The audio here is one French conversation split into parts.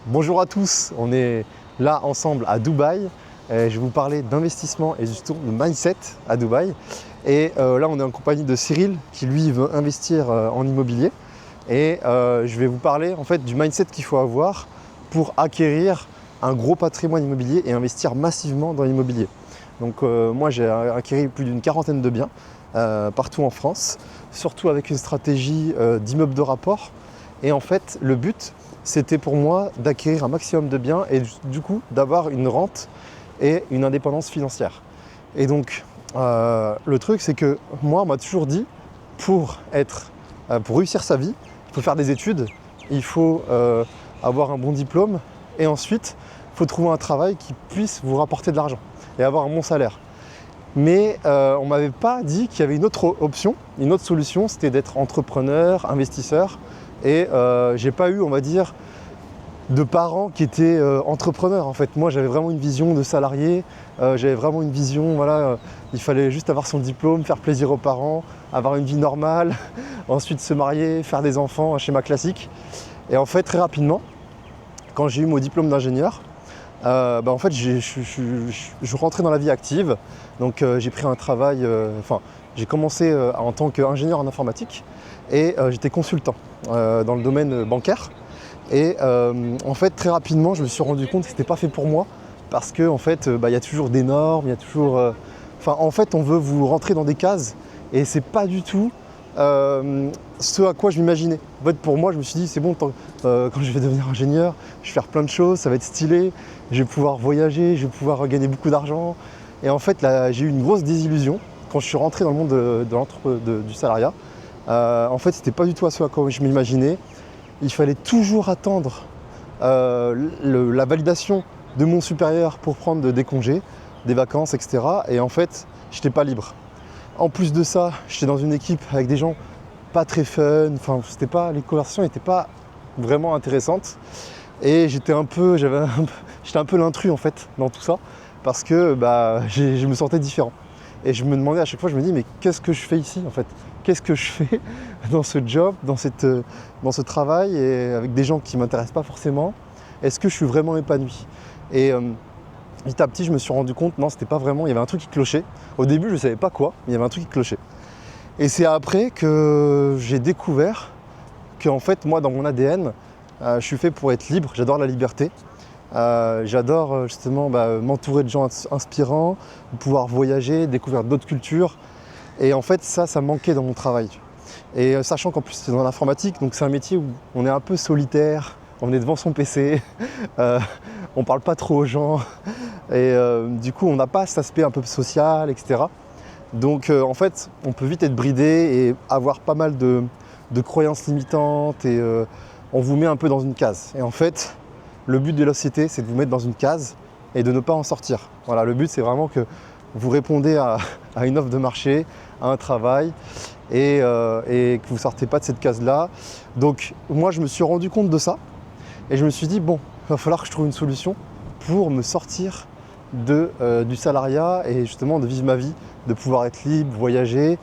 Bonjour à tous, on est là ensemble à Dubaï. Je vais vous parler d'investissement et surtout de mindset à Dubaï. Et là, on est en compagnie de Cyril qui lui veut investir en immobilier. Et je vais vous parler en fait du mindset qu'il faut avoir pour acquérir un gros patrimoine immobilier et investir massivement dans l'immobilier. Donc moi, j'ai acquis plus d'une quarantaine de biens partout en France, surtout avec une stratégie d'immeuble de rapport. Et en fait, le but, c'était pour moi d'acquérir un maximum de biens et du coup d'avoir une rente et une indépendance financière. Et donc le truc, c'est que moi, on m'a toujours dit, pour réussir sa vie, il faut faire des études, il faut avoir un bon diplôme et ensuite il faut trouver un travail qui puisse vous rapporter de l'argent et avoir un bon salaire. Mais on ne m'avait pas dit qu'il y avait une autre option, une autre solution, c'était d'être entrepreneur, investisseur. Et j'ai pas eu, on va dire, de parents qui étaient entrepreneurs. En fait, moi, j'avais vraiment une vision de salarié. J'avais vraiment une vision, voilà, il fallait juste avoir son diplôme, faire plaisir aux parents, avoir une vie normale, ensuite se marier, faire des enfants, un schéma classique. Et en fait, très rapidement, quand j'ai eu mon diplôme d'ingénieur, en fait, je rentrais dans la vie active. Donc, j'ai pris un travail, j'ai commencé en tant qu'ingénieur en informatique et j'étais consultant dans le domaine bancaire. Et en fait, très rapidement, je me suis rendu compte que ce n'était pas fait pour moi parce que en fait, y a toujours des normes, il y a toujours. En fait, on veut vous rentrer dans des cases et c'est pas du tout ce à quoi je m'imaginais. En fait, pour moi, je me suis dit, c'est bon, quand je vais devenir ingénieur, je vais faire plein de choses, ça va être stylé, je vais pouvoir voyager, je vais pouvoir gagner beaucoup d'argent. Et en fait, là, j'ai eu une grosse désillusion quand je suis rentré dans le monde du salariat. En fait, c'était pas du tout à ce à quoi je m'imaginais. Il fallait toujours attendre la validation de mon supérieur pour prendre des congés, des vacances, etc. Et en fait, je n'étais pas libre. En plus de ça, j'étais dans une équipe avec des gens pas très fun. Les conversations n'étaient pas vraiment intéressantes. Et j'étais un peu l'intrus en fait dans tout ça parce que je me sentais différent. Et je me demandais à chaque fois, je me dis mais qu'est-ce que je fais ici en fait? Qu'est-ce que je fais dans ce job, dans ce travail et avec des gens qui ne m'intéressent pas forcément? Est-ce que je suis vraiment épanoui? Et petit à petit, je me suis rendu compte, non, c'était pas vraiment, il y avait un truc qui clochait. Au début, je ne savais pas quoi, mais il y avait un truc qui clochait. Et c'est après que j'ai découvert qu'en fait, moi, dans mon ADN, je suis fait pour être libre, j'adore la liberté. J'adore justement m'entourer de gens inspirants, pouvoir voyager, découvrir d'autres cultures. Et en fait, ça manquait dans mon travail. Et sachant qu'en plus, c'est dans l'informatique, donc c'est un métier où on est un peu solitaire, on est devant son PC, on parle pas trop aux gens, et du coup, on n'a pas cet aspect un peu social, etc. Donc en fait, on peut vite être bridé et avoir pas mal de croyances limitantes, et on vous met un peu dans une case. Et en fait, le but de la société, c'est de vous mettre dans une case et de ne pas en sortir. Voilà, le but, c'est vraiment que vous répondez à une offre de marché, à un travail, et que vous ne sortez pas de cette case-là. Donc moi, je me suis rendu compte de ça, et je me suis dit, bon, il va falloir que je trouve une solution pour me sortir du salariat et justement de vivre ma vie, de pouvoir être libre, voyager.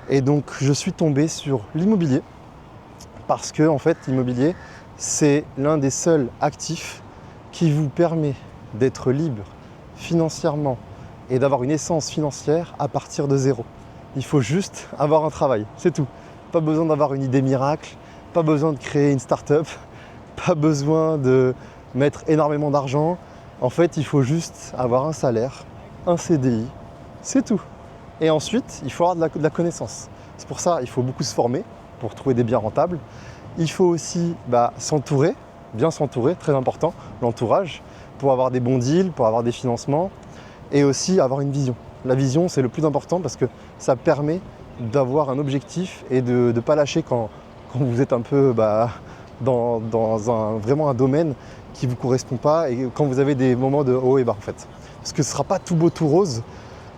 Et donc, je suis tombé sur l'immobilier, parce que en fait, l'immobilier, c'est l'un des seuls actifs qui vous permet d'être libre financièrement et d'avoir une essence financière à partir de zéro. Il faut juste avoir un travail, c'est tout. Pas besoin d'avoir une idée miracle, pas besoin de créer une start-up, pas besoin de mettre énormément d'argent. En fait, il faut juste avoir un salaire, un CDI, c'est tout. Et ensuite, il faut avoir de la connaissance. C'est pour ça qu'il faut beaucoup se former pour trouver des biens rentables. Il faut aussi s'entourer, bien s'entourer, très important, l'entourage, pour avoir des bons deals, pour avoir des financements, et aussi avoir une vision. La vision, c'est le plus important parce que ça permet d'avoir un objectif et de ne pas lâcher quand vous êtes un peu dans vraiment un domaine qui ne vous correspond pas, et quand vous avez des moments de haut et bas en fait. Parce que ce ne sera pas tout beau, tout rose.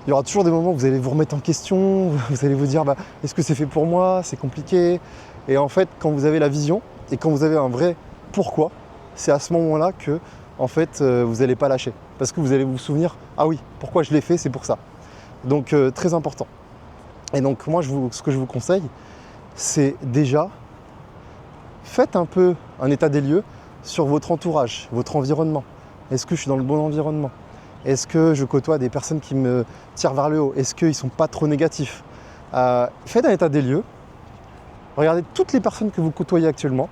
Il y aura toujours des moments où vous allez vous remettre en question, vous allez vous dire est-ce que c'est fait pour moi, c'est compliqué. Et en fait, quand vous avez la vision et quand vous avez un vrai pourquoi, c'est à ce moment-là que en fait, vous n'allez pas lâcher. Parce que vous allez vous souvenir, ah oui, pourquoi je l'ai fait, c'est pour ça. Donc très important. Et donc moi, ce que je vous conseille, c'est déjà, faites un peu un état des lieux sur votre entourage, votre environnement. Est-ce que je suis dans le bon environnement? Est-ce que je côtoie des personnes qui me tirent vers le haut? Est-ce qu'ils ne sont pas trop négatifs? Faites un état des lieux. Regardez toutes les personnes que vous côtoyez actuellement.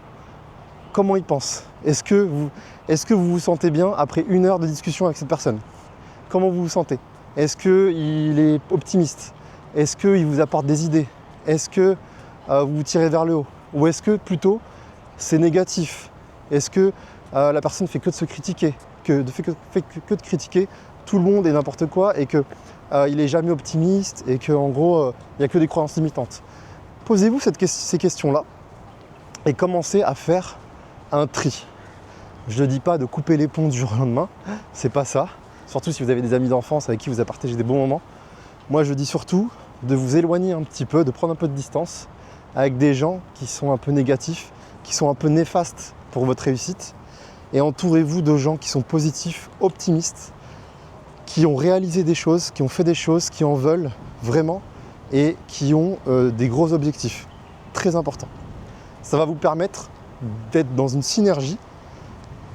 Comment ils pensent? Est-ce que vous vous sentez bien après 1 heure de discussion avec cette personne? Comment vous vous sentez? Est-ce qu'il est optimiste? Est-ce qu'il vous apporte des idées? Est-ce que vous vous tirez vers le haut? Ou est-ce que plutôt c'est négatif? Est-ce que la personne fait que de se critiquer, fait que de critiquer tout le monde et n'importe quoi, et qu'il n'est jamais optimiste, et qu'en gros il n'y a que des croyances limitantes? Posez-vous ces questions-là et commencez à faire un tri. Je ne dis pas de couper les ponts du jour au lendemain, c'est pas ça. Surtout si vous avez des amis d'enfance avec qui vous avez partagé des bons moments. Moi je dis surtout de vous éloigner un petit peu, de prendre un peu de distance avec des gens qui sont un peu négatifs, qui sont un peu néfastes pour votre réussite, et entourez-vous de gens qui sont positifs, optimistes, qui ont réalisé des choses, qui ont fait des choses, qui en veulent vraiment et qui ont des gros objectifs. Très important. Ça va vous permettre d'être dans une synergie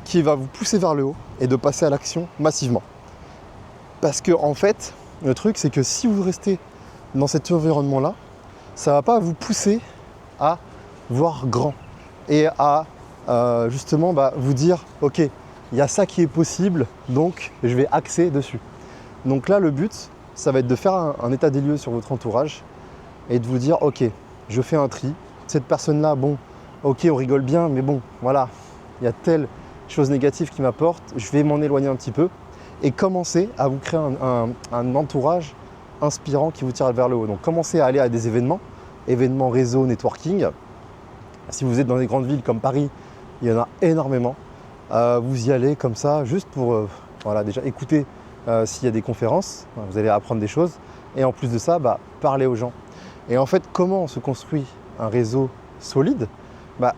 qui va vous pousser vers le haut et de passer à l'action massivement. Parce que en fait, le truc c'est que si vous restez dans cet environnement-là, ça ne va pas vous pousser à voir grand et à justement vous dire ok, il y a ça qui est possible, donc je vais axer dessus. Donc là le but, ça va être de faire un état des lieux sur votre entourage et de vous dire ok, je fais un tri, cette personne-là, bon, ok, on rigole bien, mais bon, voilà, il y a telle chose négative qui m'apporte, je vais m'en éloigner un petit peu et commencer à vous créer un entourage inspirant qui vous tire vers le haut. Donc commencez à aller à des événements réseau, networking. Si vous êtes dans des grandes villes comme Paris, il y en a énormément. Vous y allez comme ça, juste pour voilà, déjà écouter s'il y a des conférences, vous allez apprendre des choses. Et en plus de ça, parler aux gens. Et en fait, comment on se construit un réseau solide?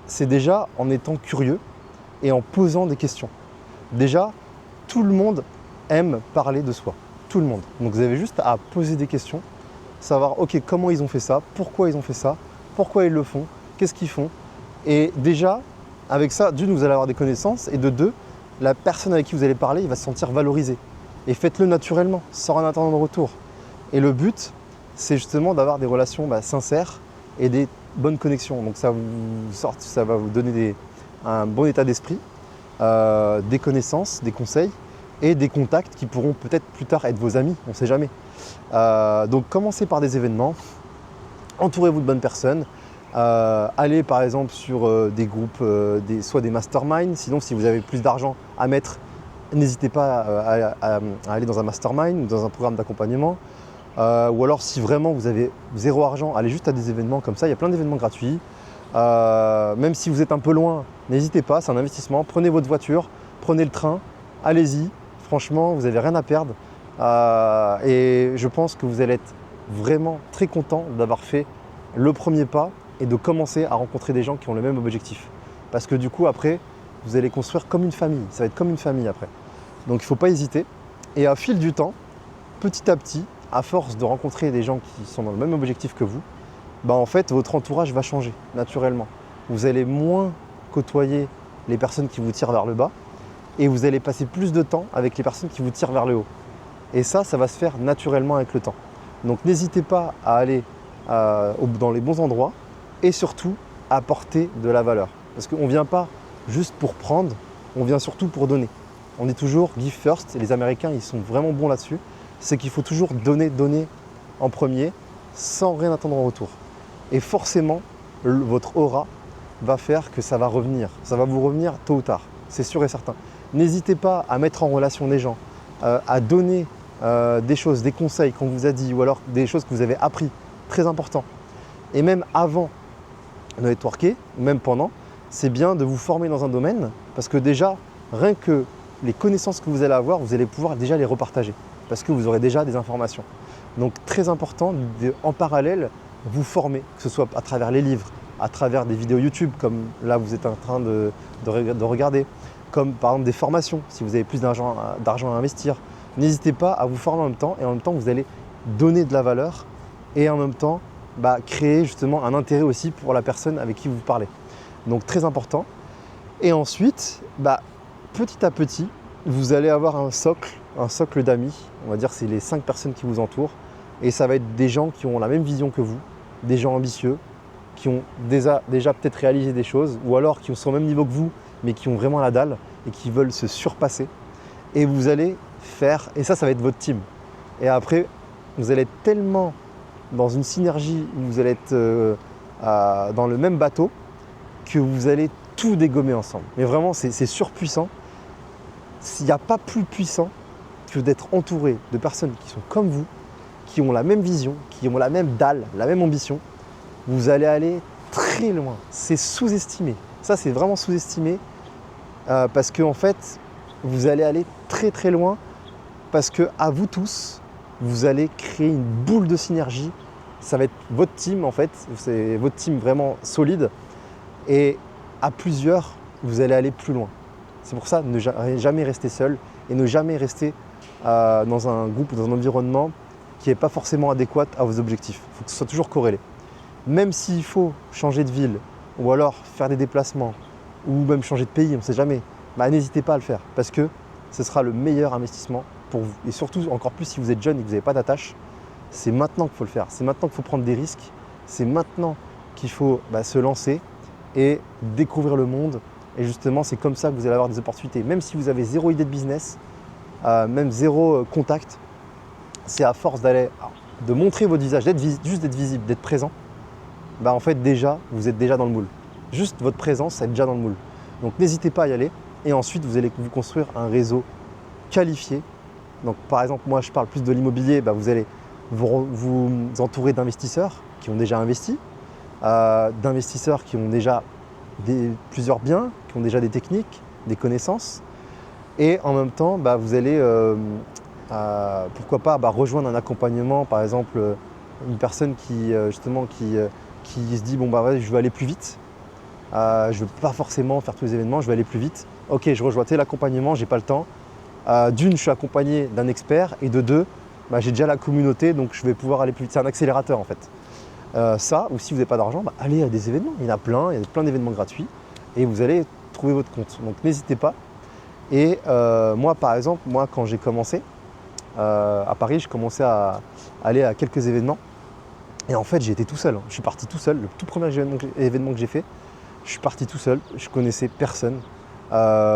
C'est déjà en étant curieux et en posant des questions. Déjà, tout le monde aime parler de soi. Tout le monde. Donc vous avez juste à poser des questions, savoir ok, comment ils ont fait ça, pourquoi ils ont fait ça, pourquoi ils le font, qu'est-ce qu'ils font. Et déjà, avec ça, d'une, vous allez avoir des connaissances, et de deux, la personne avec qui vous allez parler, il va se sentir valorisé. Et faites-le naturellement, sans rien attendre en retour. Et le but, c'est justement d'avoir des relations sincères et des bonnes connexions. Donc ça va vous donner un bon état d'esprit, des connaissances, des conseils et des contacts qui pourront peut-être plus tard être vos amis, on ne sait jamais. Donc commencez par des événements, entourez-vous de bonnes personnes, allez par exemple sur des groupes, soit des masterminds, sinon si vous avez plus d'argent à mettre, n'hésitez pas à aller dans un mastermind ou dans un programme d'accompagnement. Ou alors si vraiment vous avez 0 argent, allez juste à des événements comme ça, il y a plein d'événements gratuits. Même si vous êtes un peu loin, n'hésitez pas, c'est un investissement. Prenez votre voiture, prenez le train, allez-y. Franchement, vous n'avez rien à perdre. Et je pense que vous allez être vraiment très content d'avoir fait le premier pas et de commencer à rencontrer des gens qui ont le même objectif. Parce que du coup, après, vous allez construire comme une famille. Ça va être comme une famille après. Donc il ne faut pas hésiter. Et à fil du temps, petit à petit, à force de rencontrer des gens qui sont dans le même objectif que vous, en fait, votre entourage va changer naturellement. Vous allez moins côtoyer les personnes qui vous tirent vers le bas et vous allez passer plus de temps avec les personnes qui vous tirent vers le haut. Et ça va se faire naturellement avec le temps. Donc n'hésitez pas à aller dans les bons endroits et surtout à apporter de la valeur. Parce qu'on ne vient pas juste pour prendre, on vient surtout pour donner. On dit toujours give first, et les Américains ils sont vraiment bons là-dessus. C'est qu'il faut toujours donner en premier sans rien attendre en retour. Et forcément, votre aura va faire que ça va revenir. Ça va vous revenir tôt ou tard, c'est sûr et certain. N'hésitez pas à mettre en relation des gens, à donner des choses, des conseils qu'on vous a dit ou alors des choses que vous avez appris, très important. Et même avant de networker, même pendant, c'est bien de vous former dans un domaine parce que déjà, rien que les connaissances que vous allez avoir, vous allez pouvoir déjà les repartager parce que vous aurez déjà des informations. Donc très important en parallèle, vous former, que ce soit à travers les livres, à travers des vidéos YouTube comme là vous êtes en train de regarder, comme par exemple des formations, si vous avez plus d'argent à investir. N'hésitez pas à vous former en même temps et en même temps vous allez donner de la valeur et en même temps créer justement un intérêt aussi pour la personne avec qui vous parlez. Donc très important. Et ensuite, petit à petit, vous allez avoir un socle d'amis. On va dire que c'est les 5 personnes qui vous entourent. Et ça va être des gens qui ont la même vision que vous, des gens ambitieux, qui ont déjà peut-être réalisé des choses, ou alors qui sont au même niveau que vous, mais qui ont vraiment la dalle et qui veulent se surpasser. Et vous allez faire, et ça va être votre team. Et après, vous allez être tellement dans une synergie où vous allez être dans le même bateau que vous allez tout dégommer ensemble. Mais vraiment, c'est surpuissant. Il n'y a pas plus puissant que d'être entouré de personnes qui sont comme vous, qui ont la même vision, qui ont la même dalle, la même ambition. Vous allez aller très loin. C'est sous-estimé. Ça, c'est vraiment sous-estimé parce qu'en fait, vous allez aller très très loin parce que à vous tous, vous allez créer une boule de synergie. Ça va être votre team en fait, c'est votre team vraiment solide et à plusieurs, vous allez aller plus loin. C'est pour ça, ne jamais rester seul et ne jamais rester dans un groupe ou dans un environnement qui n'est pas forcément adéquat à vos objectifs. Il faut que ce soit toujours corrélé. Même s'il faut changer de ville ou alors faire des déplacements ou même changer de pays, on ne sait jamais, n'hésitez pas à le faire parce que ce sera le meilleur investissement pour vous. Et surtout, encore plus si vous êtes jeune et que vous n'avez pas d'attache, c'est maintenant qu'il faut le faire. C'est maintenant qu'il faut prendre des risques. C'est maintenant qu'il faut se lancer et découvrir le monde. Et justement, c'est comme ça que vous allez avoir des opportunités. Même si vous avez 0 idée de business, même 0 contact, c'est à force de montrer votre visage, juste d'être visible, d'être présent, en fait déjà, vous êtes déjà dans le moule. Juste votre présence, c'est déjà dans le moule. Donc n'hésitez pas à y aller. Et ensuite, vous allez vous construire un réseau qualifié. Donc par exemple, moi je parle plus de l'immobilier, vous allez vous entourer d'investisseurs qui ont déjà investi, d'investisseurs qui ont déjà plusieurs biens, qui ont déjà des techniques, des connaissances. Et en même temps, vous allez, pourquoi pas, rejoindre un accompagnement, par exemple, une personne qui se dit je veux aller plus vite, je ne veux pas forcément faire tous les événements, je veux aller plus vite. Ok, je rejoins l'accompagnement, j'ai pas le temps. D'une, je suis accompagné d'un expert et de deux, j'ai déjà la communauté, donc je vais pouvoir aller plus vite. C'est un accélérateur en fait. Ça, ou si vous n'avez pas d'argent, allez à des événements. Il y en a plein d'événements gratuits et vous allez trouver votre compte. Donc n'hésitez pas. Et moi, par exemple, quand j'ai commencé à Paris, je commençais à aller à quelques événements. Et en fait, j'ai été tout seul. Je suis parti tout seul. Le tout premier événement que j'ai fait, je suis parti tout seul. Je connaissais personne.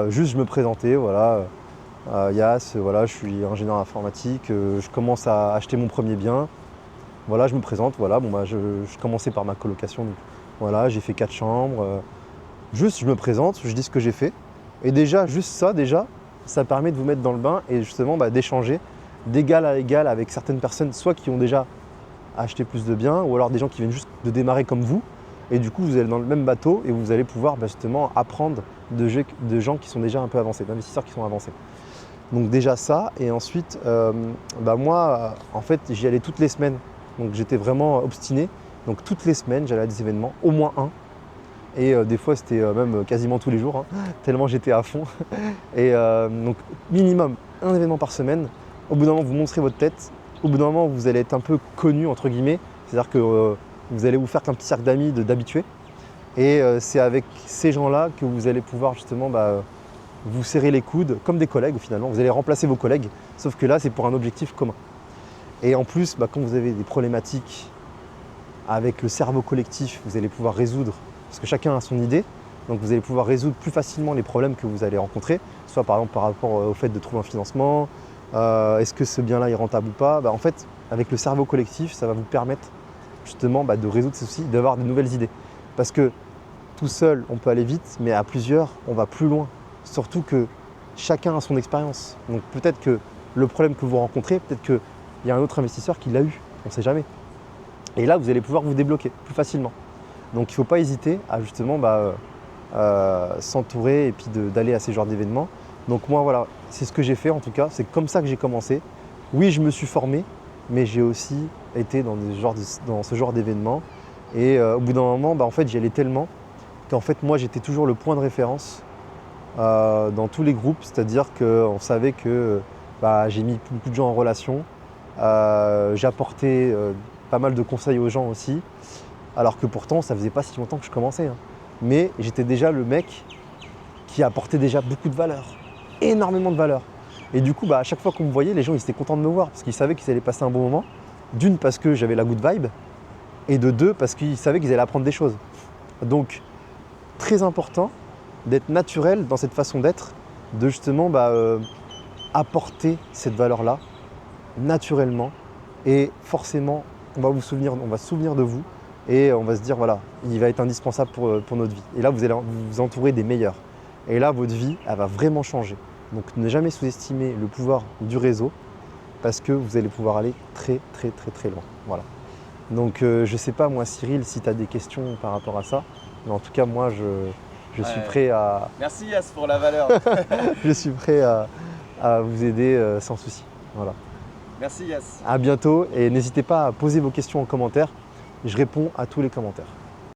Juste, je me présentais, voilà. Yas, voilà, je suis ingénieur informatique. Je commence à acheter mon premier bien. Voilà, je me présente. Voilà, je commençais par ma colocation. Donc, voilà, j'ai fait 4 chambres. Juste, je me présente, je dis ce que j'ai fait. Et déjà, ça permet de vous mettre dans le bain et justement d'échanger d'égal à égal avec certaines personnes, soit qui ont déjà acheté plus de biens, ou alors des gens qui viennent juste de démarrer comme vous. Et du coup, vous allez dans le même bateau et vous allez pouvoir justement apprendre de gens qui sont déjà un peu avancés, d'investisseurs qui sont avancés. Donc déjà ça, et ensuite, moi, en fait, j'y allais toutes les semaines. Donc j'étais vraiment obstiné. Donc toutes les semaines, j'allais à des événements, au moins un. Et des fois, c'était même quasiment tous les jours, tellement j'étais à fond. Et donc minimum un événement par semaine. Au bout d'un moment, vous montrez votre tête. Au bout d'un moment, vous allez être un peu connu, entre guillemets. C'est-à-dire que vous allez vous faire un petit cercle d'amis, d'habitués. Et c'est avec ces gens-là que vous allez pouvoir justement vous serrer les coudes, comme des collègues finalement. Vous allez remplacer vos collègues, sauf que là, c'est pour un objectif commun. Et en plus, quand vous avez des problématiques avec le cerveau collectif, vous allez pouvoir résoudre, parce que chacun a son idée, donc vous allez pouvoir résoudre plus facilement les problèmes que vous allez rencontrer, soit par exemple par rapport au fait de trouver un financement, est-ce que ce bien-là est rentable ou pas. En fait, avec le cerveau collectif, ça va vous permettre justement de résoudre ces soucis, d'avoir de nouvelles idées. Parce que tout seul, on peut aller vite, mais à plusieurs, on va plus loin. Surtout que chacun a son expérience. Donc peut-être que le problème que vous rencontrez, peut-être qu'il y a un autre investisseur qui l'a eu, on ne sait jamais. Et là, vous allez pouvoir vous débloquer plus facilement. Donc il ne faut pas hésiter à justement s'entourer et puis d'aller à ces genres d'événements. Donc moi, voilà, c'est ce que j'ai fait en tout cas. C'est comme ça que j'ai commencé. Oui, je me suis formé, mais j'ai aussi été dans ce genre d'événements. Et au bout d'un moment, en fait, j'y allais tellement qu'en fait, moi, j'étais toujours le point de référence dans tous les groupes. C'est-à-dire qu'on savait que j'ai mis beaucoup de gens en relation. J'apportais pas mal de conseils aux gens aussi. Alors que pourtant, ça faisait pas si longtemps que je commençais. Mais j'étais déjà le mec qui apportait déjà beaucoup de valeur, énormément de valeur. Et du coup, à chaque fois qu'on me voyait, les gens ils étaient contents de me voir parce qu'ils savaient qu'ils allaient passer un bon moment. D'une, parce que j'avais la good vibe, et de deux, parce qu'ils savaient qu'ils allaient apprendre des choses. Donc, très important d'être naturel dans cette façon d'être, de justement apporter cette valeur-là naturellement, et forcément, on va se souvenir de vous, et on va se dire, voilà, il va être indispensable pour notre vie. Et là, vous allez vous entourer des meilleurs. Et là, votre vie, elle va vraiment changer. Donc, ne jamais sous-estimer le pouvoir du réseau, parce que vous allez pouvoir aller très, très, très, très loin. Voilà. Donc, je ne sais pas, moi, Cyril, si tu as des questions par rapport à ça, mais en tout cas, moi, je suis prêt à... Merci Yass pour la valeur. Je suis prêt à vous aider sans souci. Voilà. Merci Yass. À bientôt et n'hésitez pas à poser vos questions en commentaire. Je réponds à tous les commentaires.